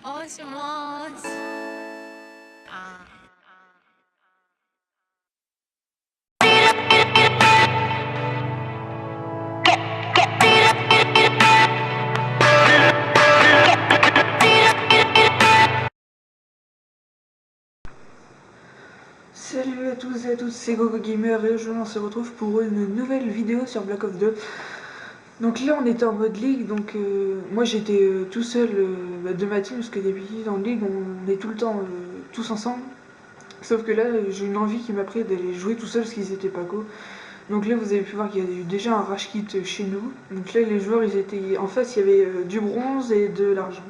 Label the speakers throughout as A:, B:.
A: もしもーし。あ
B: Salut à tous et à toutes, c'est Gogo Gamer et aujourd'hui on se retrouve pour une nouvelle vidéo sur Black Ops 2. Donc là on était en mode League, donc moi j'étais tout seul de ma team parce que d'habitude en League on est tout le temps tous ensemble. Sauf que là j'ai une envie qui m'a pris d'aller jouer tout seul parce qu'ils étaient pas go. Donc là vous avez pu voir qu'il y a eu déjà un rush kit chez nous. Donc là les joueurs ils étaient en face, il y avait du bronze et de l'argent.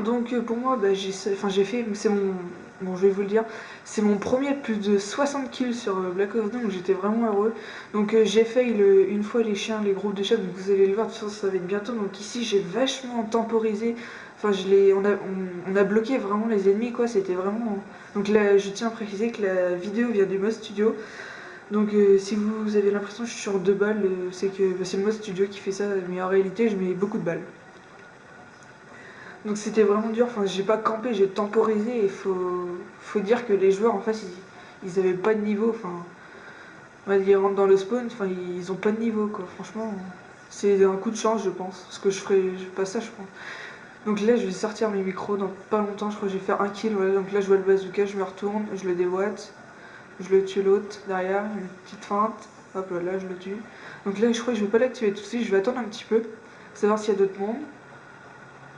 B: Donc pour moi, j'ai fait, c'est mon, bon je vais vous le dire, c'est mon premier plus de 60 kills sur Black Ops 2, donc j'étais vraiment heureux. Donc j'ai fait une fois les chiens, les groupes de chats, donc vous allez le voir, de toute façon ça va être bientôt. Donc ici j'ai vachement temporisé, enfin on a bloqué vraiment les ennemis quoi, c'était vraiment... Donc là je tiens à préciser que la vidéo vient du mode studio. Donc si vous avez l'impression que je suis sur 2 balles, c'est que c'est le mode studio qui fait ça, mais en réalité je mets beaucoup de balles. Donc c'était vraiment dur, enfin j'ai pas campé, j'ai temporisé et faut dire que les joueurs en face ils avaient pas de niveau, enfin on va dire ils rentrent dans le spawn, enfin ils ont pas de niveau quoi, franchement c'est un coup de chance je pense, parce que je ferai pas ça je pense. Donc là je vais sortir mes micros dans pas longtemps, je crois que je vais faire un kill, voilà, donc là je vois le bazooka, je me retourne, je le déboîte, je le tue l'autre derrière, une petite feinte, hop là je le tue. Donc là je crois que je vais pas l'activer tout de suite, je vais attendre un petit peu, savoir s'il y a d'autres mondes.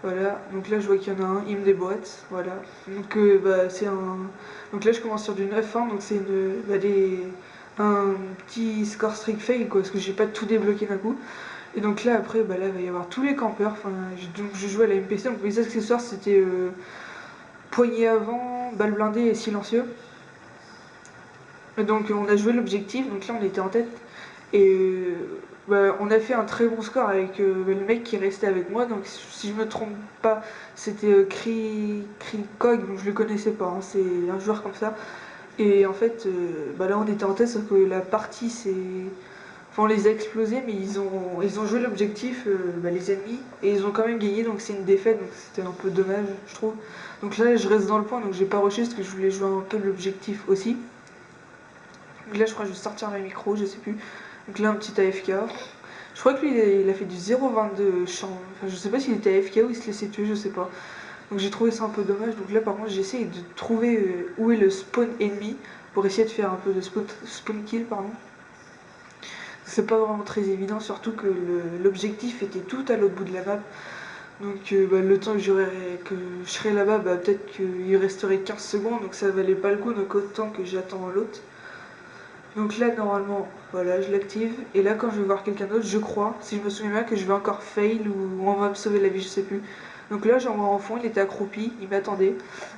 B: Voilà, donc là je vois qu'il y en a un, il me déboîte, voilà. Donc c'est un. Donc là je commence sur du 9-1, donc c'est un petit score streak fail quoi, parce que j'ai pas tout débloqué d'un coup. Et donc là après là il va y avoir tous les campeurs, enfin donc je joue à la MPC, donc mes accessoires c'était poignée avant, balle blindée et silencieux. Et donc on a joué l'objectif, donc là on était en tête. Et on a fait un très bon score avec le mec qui restait avec moi. Donc si je me trompe pas, c'était Krikog, donc je le connaissais pas. Hein, c'est un joueur comme ça. Et en fait, là on était en tête, sauf que la partie c'est. Enfin, on les a explosés, mais ils ont joué l'objectif, les ennemis, et ils ont quand même gagné, donc c'est une défaite, donc c'était un peu dommage, je trouve. Donc là, je reste dans le point, donc j'ai pas rushé parce que je voulais jouer un peu l'objectif aussi. Donc là, je crois que je vais sortir mes micros, je sais plus. Donc là, un petit AFK. Je crois que lui, il a fait du 0,22 champ. Enfin, je sais pas s'il était AFK ou il se laissait tuer, je sais pas. Donc j'ai trouvé ça un peu dommage. Donc là, par contre, j'essaye de trouver où est le spawn ennemi pour essayer de faire un peu de spawn kill, pardon. C'est pas vraiment très évident, surtout que l'objectif était tout à l'autre bout de la map. Donc le temps que je serai là-bas, peut-être qu'il resterait 15 secondes, donc ça valait pas le coup, donc autant que j'attends l'autre. Donc là, normalement, voilà, je l'active. Et là, quand je vais voir quelqu'un d'autre, je crois, si je me souviens bien, que je vais encore fail ou on va me sauver la vie, je sais plus. Donc là, j'en vois en fond, il était accroupi, il m'attendait.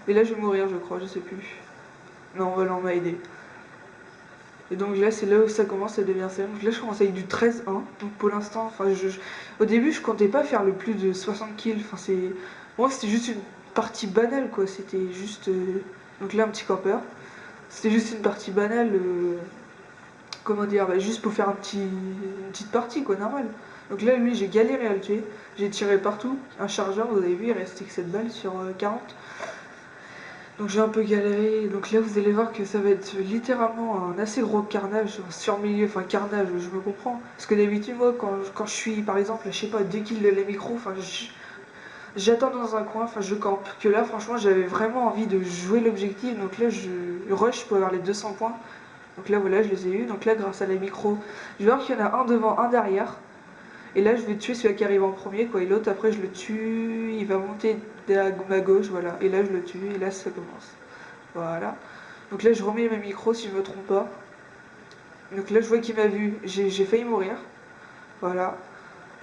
B: Et là, je vais mourir, je crois, je sais plus. Non, voilà, on m'a aidé. Et donc là, c'est là où ça commence à devenir sérieux. Donc là, je commence avec du 13-1. Donc pour l'instant, au début, je comptais pas faire le plus de 60 kills. Enfin, moi, c'était juste une partie banale, quoi. C'était juste. Donc là, un petit campeur. C'était juste une partie banale. Comment dire, juste pour faire une petite partie quoi, normal. Donc là lui j'ai galéré à le tuer, j'ai tiré partout, un chargeur, vous avez vu il restait que 7 balles sur 40. Donc j'ai un peu galéré, donc là vous allez voir que ça va être littéralement un assez gros carnage sur milieu, enfin carnage je me comprends. Parce que d'habitude moi quand je suis par exemple, je sais pas, 2 kills de la micro, j'attends dans un coin, enfin je campe. Que là franchement j'avais vraiment envie de jouer l'objectif, donc là je rush pour avoir les 200 points. Donc là voilà, je les ai eus. Donc là grâce à la micro, je vais voir qu'il y en a un devant, un derrière. Et là je vais tuer celui qui arrive en premier quoi. Et l'autre après je le tue, il va monter à ma gauche, voilà. Et là je le tue et là ça commence. Voilà. Donc là je remets ma micro si je me trompe pas. Donc là je vois qu'il m'a vu, j'ai failli mourir. Voilà.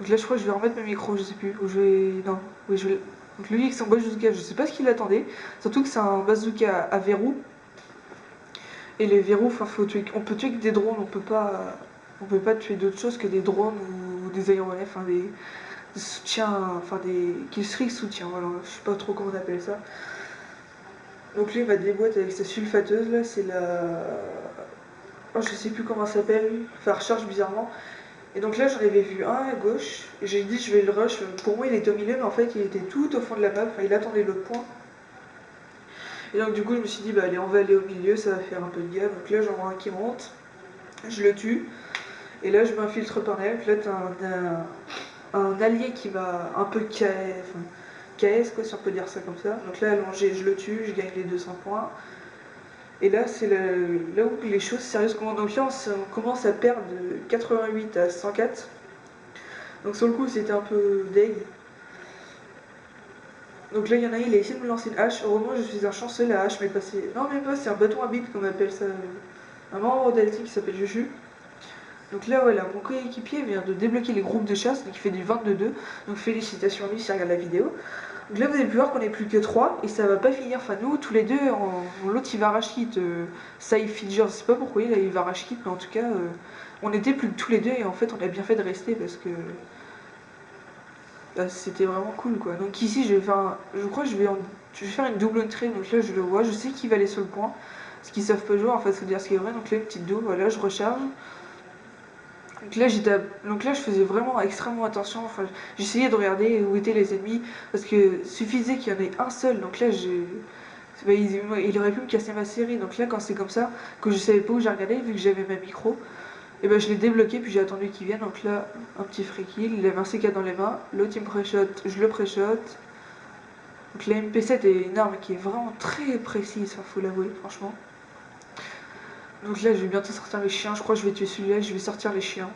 B: Donc là je crois que je vais remettre ma micro, je sais plus. Ou je vais. Non. Oui je vais. Donc lui avec son bazooka, je sais pas ce qu'il attendait. Surtout que c'est un bazooka à verrou. Et les verrous, on peut tuer que des drones, on peut pas tuer d'autres choses que des drones ou des aéronefs, enfin des soutiens, enfin des killstreaks soutiens, voilà, je sais pas trop comment on appelle ça. Donc lui il va déboîter avec sa sulfateuse là, c'est la... Oh, je sais plus comment ça s'appelle, enfin recharge bizarrement. Et donc là, j'en avais vu un à gauche, et j'ai dit je vais le rush. Pour moi, il était au milieu, mais en fait, il était tout au fond de la map, enfin, il attendait l'autre point. Et donc du coup, je me suis dit, bah allez, on va aller au milieu, ça va faire un peu de gars. Donc là, j'en vois un qui monte, je le tue, et là, je m'infiltre par derrière. Puis là, t'as un allié qui m'a un peu KS, quoi, si on peut dire ça comme ça. Donc là, allongé, je le tue, je gagne les 200 points. Et là, c'est là où les choses sérieuses commencent. Donc là, on commence à perdre de 88 à 104. Donc sur le coup, c'était un peu deg. Donc là, il y en a un, il a essayé de me lancer une hache. Heureusement, je suis un chanceux, la hache m'est passée. Non, même pas, c'est un bâton à bite, comme on appelle ça. Un membre d'Alti qui s'appelle Juju. Donc là, voilà, mon coéquipier vient de débloquer les groupes de chasse, donc il fait du 22-2. Donc félicitations à lui s'il regarde la vidéo. Donc là, vous avez pu voir qu'on n'est plus que 3 et ça va pas finir. Enfin, nous, tous les deux, l'autre il va rage kit. Ça, il Fidger, je sais pas pourquoi il va rage kit, mais en tout cas, on était plus que tous les deux et en fait, on a bien fait de rester parce que bah, c'était vraiment cool quoi. Donc ici, je crois que je vais faire une double entrée. Donc là, je le vois, je sais qu'il va aller sur le point. Parce qu'ils savent pas jouer, en fait, faut dire ce qui est vrai. Donc là, une petite double, voilà, je recharge. Donc là, je faisais vraiment extrêmement attention. Enfin, j'essayais de regarder où étaient les ennemis parce que suffisait qu'il y en ait un seul. Donc là, bah, il aurait pu me casser ma série. Donc là, quand c'est comme ça, que je savais pas où j'ai regardé, vu que j'avais ma micro, et ben je l'ai débloqué puis j'ai attendu qu'il vienne. Donc là, un petit free kill. Il avait un CK dans les mains. L'autre il me pré-shot, je le pré-shot. Donc la MP7 est une arme qui est vraiment très précise. Faut l'avouer, franchement. Donc là, je vais bientôt sortir les chiens. Je crois que je vais tuer celui-là. Je vais sortir les chiens.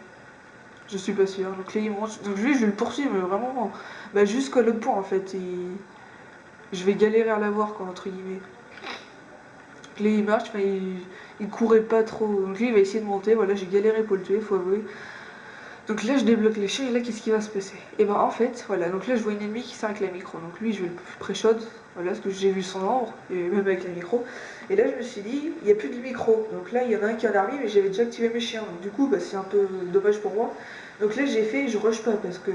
B: Je suis pas sûre. Donc là, il monte. Donc lui, je vais le poursuivre, mais vraiment bah, jusqu'à l'autre point en fait. Je vais galérer à l'avoir, quoi, entre guillemets. Donc là, il marche, mais il courait pas trop. Donc lui, il va essayer de monter. Voilà, j'ai galéré pour le tuer, faut avouer. Donc là, je débloque les chiens et là, qu'est-ce qui va se passer? Et ben en fait, voilà. Donc là, je vois une ennemie qui sert avec la micro. Donc lui, je vais le pré-shot. Voilà, parce que j'ai vu son ombre, et même avec la micro. Et là, je me suis dit, il n'y a plus de micro. Donc là, il y en a un qui en a remis, mais j'avais déjà activé mes chiens. Donc du coup, bah, c'est un peu dommage pour moi. Donc là, j'ai fait, je rush pas parce que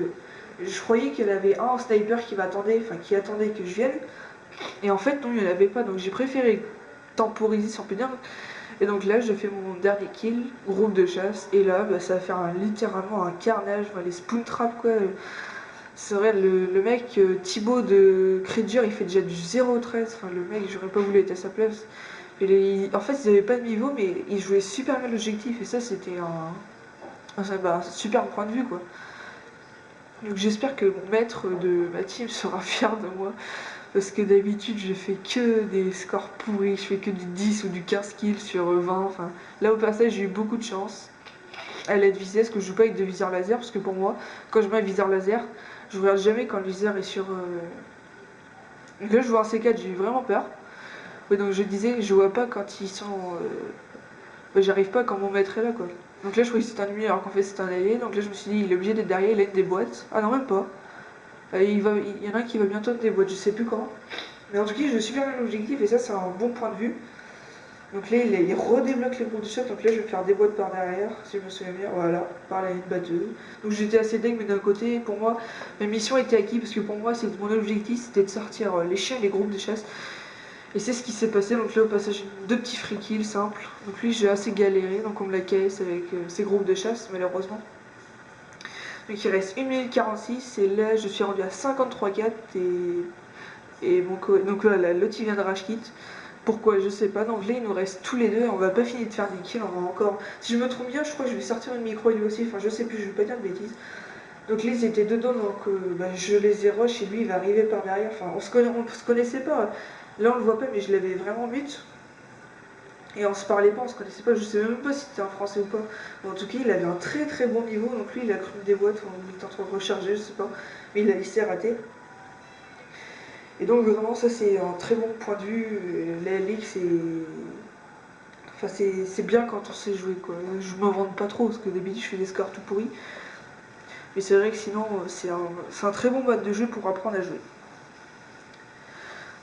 B: je croyais qu'il y en avait un en sniper qui attendait que je vienne. Et en fait, non, il n'y en avait pas. Donc j'ai préféré temporiser, si on peut dire. Et donc là, je fais mon dernier kill, groupe de chasse. Et là, bah, ça va faire littéralement un carnage. Les spoon traps, quoi. C'est vrai, le mec Thibaut de Creature, il fait déjà du 0-13. Enfin, le mec, j'aurais pas voulu être à sa place. En fait, ils avaient pas de niveau, mais ils jouaient super bien l'objectif. Et ça, c'était un super point de vue, quoi. Donc j'espère que mon maître de ma team sera fier de moi. Parce que d'habitude, je fais que des scores pourris. Je fais que du 10 ou du 15 kills sur 20. Enfin, là, au passage, j'ai eu beaucoup de chance. À l'aide visée, parce que je joue pas avec de viseur laser. Parce que pour moi, quand je mets un viseur laser, je regarde jamais quand le viseur est sur. Donc là, je vois un C4, j'ai eu vraiment peur. Ouais, donc je disais, je vois pas quand ils sont. Bah, j'arrive pas quand mon maître est là, quoi. Donc là, je croyais que c'était un ennemi alors qu'en fait, c'était un allié. Donc là, je me suis dit, il est obligé d'être derrière, il a une des boîtes. Ah non, même pas. Il y en a un qui va bientôt être des boîtes, je sais plus quand. Mais en tout cas, je suis bien l'objectif et ça, c'est un bon point de vue. Donc là, il redébloque les groupes de shot. Donc là, je vais faire des boîtes par derrière, si je me souviens bien. Voilà, par la ligne batteuse. Donc j'étais assez deg, mais d'un côté, pour moi, ma mission était acquise parce que pour moi, mon objectif, c'était de sortir les chiens et les groupes de chasse. Et c'est ce qui s'est passé. Donc là, au passage, deux petits free kills simples. Donc lui, j'ai assez galéré. Donc on me l'a KS avec ces groupes de chasse, malheureusement. Donc il reste 1 minute 46 et là je suis rendu à 53-4 et donc là l'autre il vient de rage kit. Pourquoi je sais pas. Donc là il nous reste tous les deux, on va pas finir de faire des kills, on va encore. Si je me trompe bien, je crois que je vais sortir une micro lui aussi, enfin je sais plus, je vais pas dire de bêtises. Donc là ils étaient dedans, donc bah, je les ai rush et lui il va arriver par derrière. Enfin on se connaissait pas. Là on le voit pas mais je l'avais vraiment mute. Et on se parlait pas, on se connaissait pas, je sais même pas si c'était un français ou pas. Mais en tout cas, il avait un très très bon niveau, donc lui il a cru des boîtes, on était en train de recharger, je sais pas. Mais il s'est raté. Et donc vraiment ça c'est un très bon point de vue. La ligue c'est. Enfin c'est bien quand on sait jouer quoi. Je me vante pas trop parce que d'habitude je fais des scores tout pourris. Mais c'est vrai que sinon c'est un très bon mode de jeu pour apprendre à jouer.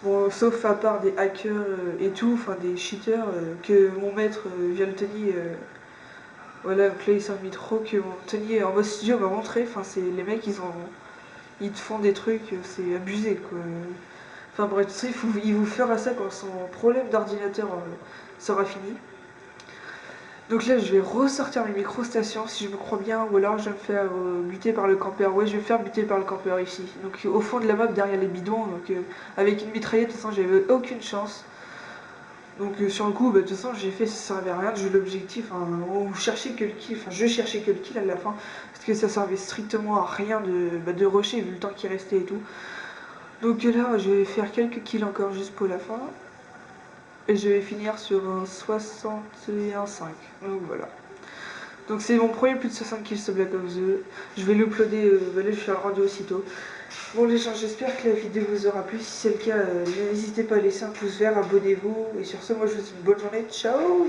B: Bon, sauf à part des hackers et tout, enfin des cheaters, que mon maître Vialtoni, voilà, donc là il s'est mis trop, que mon Tony en mode studio m'a montré, enfin c'est les mecs ils te font des trucs, c'est abusé quoi. Enfin bref, tu sais, il vous fera ça quand son problème d'ordinateur sera fini. Donc là, je vais ressortir mes microstations si je me crois bien, ou alors je vais me faire buter par le campeur. Ouais, je vais me faire buter par le campeur ici. Donc au fond de la map, derrière les bidons, donc avec une mitraillette, de toute façon, j'avais aucune chance. Donc sur le coup, bah, de toute façon, j'ai fait, ça servait à rien de jouer l'objectif. Hein. On cherchait que le kill, enfin je cherchais que le kill à la fin, parce que ça servait strictement à rien de rusher vu le temps qui restait et tout. Donc là, je vais faire quelques kills encore juste pour la fin. Et je vais finir sur un 61,5. Donc voilà. Donc c'est mon premier plus de 60 kills sur Black Ops 2. Je vais l'uploader, là je fais un rendu aussitôt. Bon les gens, j'espère que la vidéo vous aura plu. Si c'est le cas, n'hésitez pas à laisser un pouce vert, abonnez-vous. Et sur ce, moi je vous souhaite une bonne journée. Ciao.